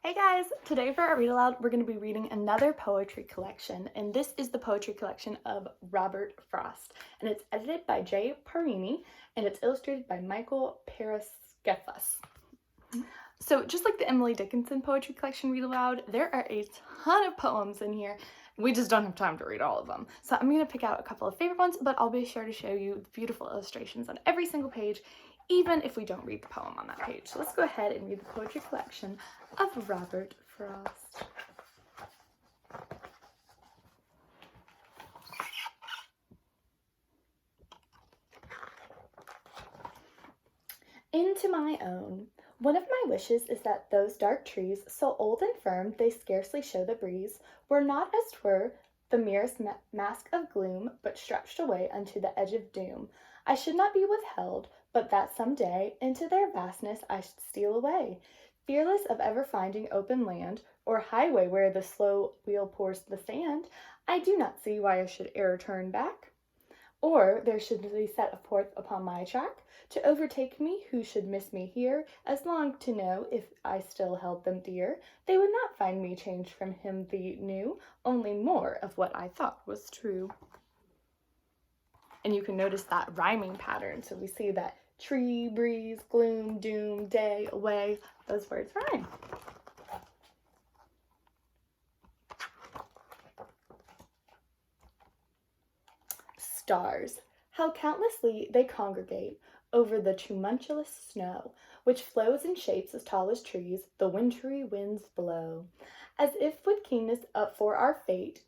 Hey guys! Today for our Read Aloud, we're going to be reading another poetry collection, and this is the poetry collection of Robert Frost, and it's edited by J. Parini, and it's illustrated by Michael Paraskevas. So just like the Emily Dickinson poetry collection Read Aloud, there are a ton of poems in here. We just don't have time to read all of them. So I'm going to pick out a couple of favorite ones, but I'll be sure to show you beautiful illustrations on every single page, even if we don't read the poem on that page. So let's go ahead and read the poetry collection of Robert Frost. Into my own. One of my wishes is that those dark trees, so old and firm they scarcely show the breeze, were not as 'twere the merest mask of gloom, but stretched away unto the edge of doom. I should not be withheld, but that some day into their vastness I should steal away, fearless of ever finding open land, or highway where the slow wheel pours the sand. I do not see why I should e'er turn back, or there should be set forth upon my track, to overtake me who should miss me here, as long to know if I still held them dear. They would not find me changed from him the new, only more of what I thought was true. And you can notice that rhyming pattern. So we see that tree, breeze, gloom, doom, day, away, those words rhyme. Stars, how countlessly they congregate over the tumultuous snow, which flows in shapes as tall as trees, the wintry winds blow, as if with keenness up for our fate,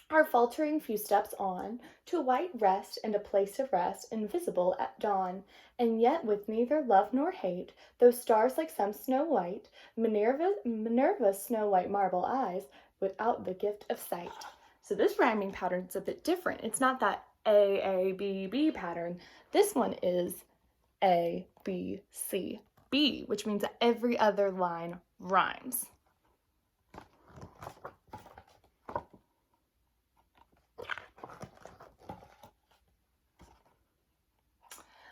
our faltering few steps on, to white rest and a place of rest, invisible at dawn, and yet with neither love nor hate, those stars like some Snow White, Minerva's snow white marble eyes, without the gift of sight. So this rhyming pattern is a bit different. It's not that A, B, B pattern. This one is A, B, C, B, which means that every other line rhymes.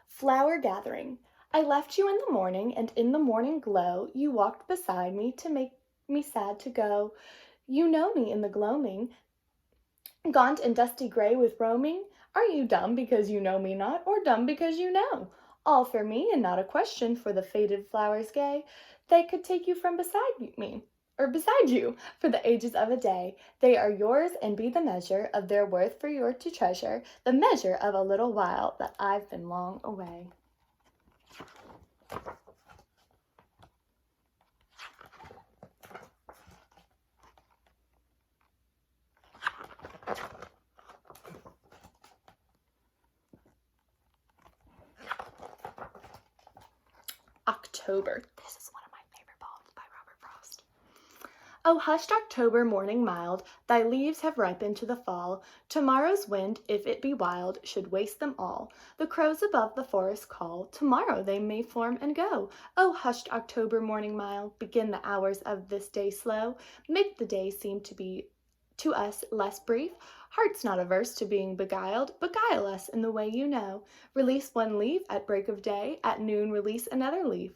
Flower gathering. I left you in the morning, and in the morning glow you walked beside me to make me sad to go. You know me in the gloaming, gaunt and dusty gray with roaming. Are you dumb because you know me not, or dumb because you know? All for me, and not a question for the faded flowers gay. They could take you from beside me, or beside you, for the ages of a day. They are yours, and be the measure of their worth for you to treasure, the measure of a little while that I've been long away. October. This is one of my favorite poems by Robert Frost. O hushed October morning mild, thy leaves have ripened to the fall. Tomorrow's wind, if it be wild, should waste them all. The crows above the forest call, tomorrow they may form and go. O hushed October morning mild, begin the hours of this day slow. Make the day seem to be to us less brief. Hearts not averse to being beguiled, beguile us in the way you know. Release one leaf at break of day, at noon release another leaf.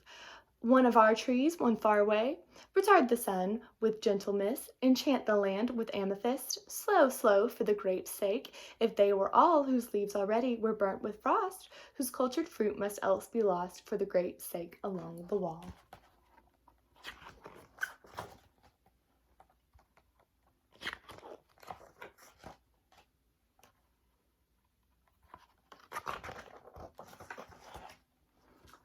One of our trees, one far away, retard the sun with gentle mist, enchant the land with amethyst. Slow, slow, for the grape's sake, if they were all whose leaves already were burnt with frost, whose cultured fruit must else be lost for the grape's sake along the wall.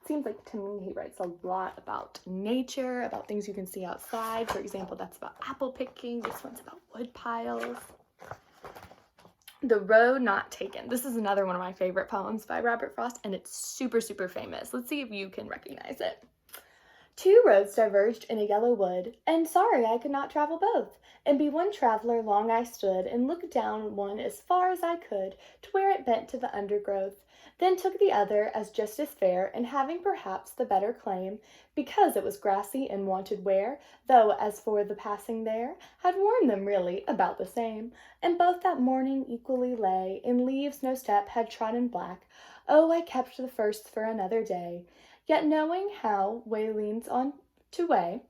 Seems like to me he writes a lot about nature, about things you can see outside. For example, that's about apple picking. This one's about wood piles. The Road Not Taken. This is another one of my favorite poems by Robert Frost, and it's super, super famous. Let's see if you can recognize it. Two roads diverged in a yellow wood, and sorry I could not travel both. And be one traveler long I stood, and looked down one as far as I could, to where it bent to the undergrowth. Then took the other as just as fair, and having perhaps the better claim, because it was grassy and wanted wear, though as for the passing there, had worn them really about the same. And both that morning equally lay, in leaves no step had trodden black. Oh, I kept the first for another day. Yet knowing how way leans on to way,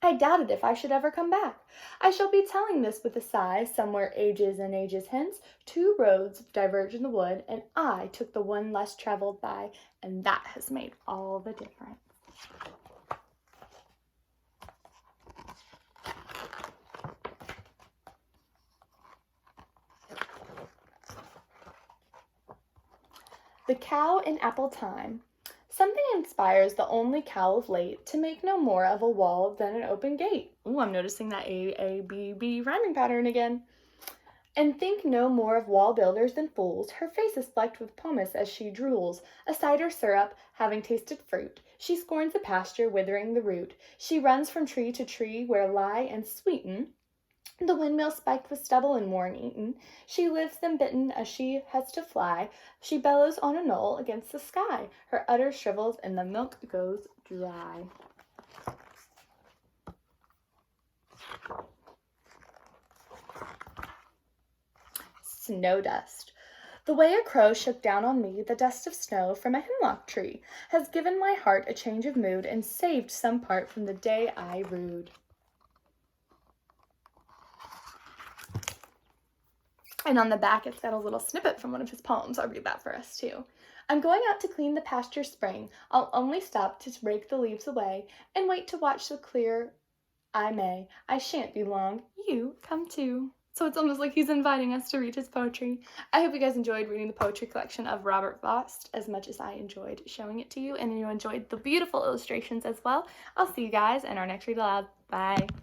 I doubted if I should ever come back. I shall be telling this with a sigh, somewhere ages and ages hence. 2 roads diverge in the wood, and I took the one less traveled by, and that has made all the difference. The Cow in Apple Time. Something inspires the only cow of late to make no more of a wall than an open gate. Ooh, I'm noticing that A-A-B-B rhyming pattern again. And think no more of wall builders than fools. Her face is flecked with pomace as she drools. A cider syrup, having tasted fruit, she scorns the pasture, withering the root. She runs from tree to tree where lie and sweeten the windmill spiked with stubble and worm eaten. She lives them bitten as she has to fly. She bellows on a knoll against the sky. Her udder shrivels and the milk goes dry. Snow dust. The way a crow shook down on me the dust of snow from a hemlock tree has given my heart a change of mood and saved some part from the day I rued. And on the back, it's got a little snippet from one of his poems. I'll read that for us too. I'm going out to clean the pasture spring. I'll only stop to rake the leaves away and wait to watch the clear I may. I shan't be long. You come too. So it's almost like he's inviting us to read his poetry. I hope you guys enjoyed reading the poetry collection of Robert Frost as much as I enjoyed showing it to you, and you enjoyed the beautiful illustrations as well. I'll see you guys in our next read aloud. Bye.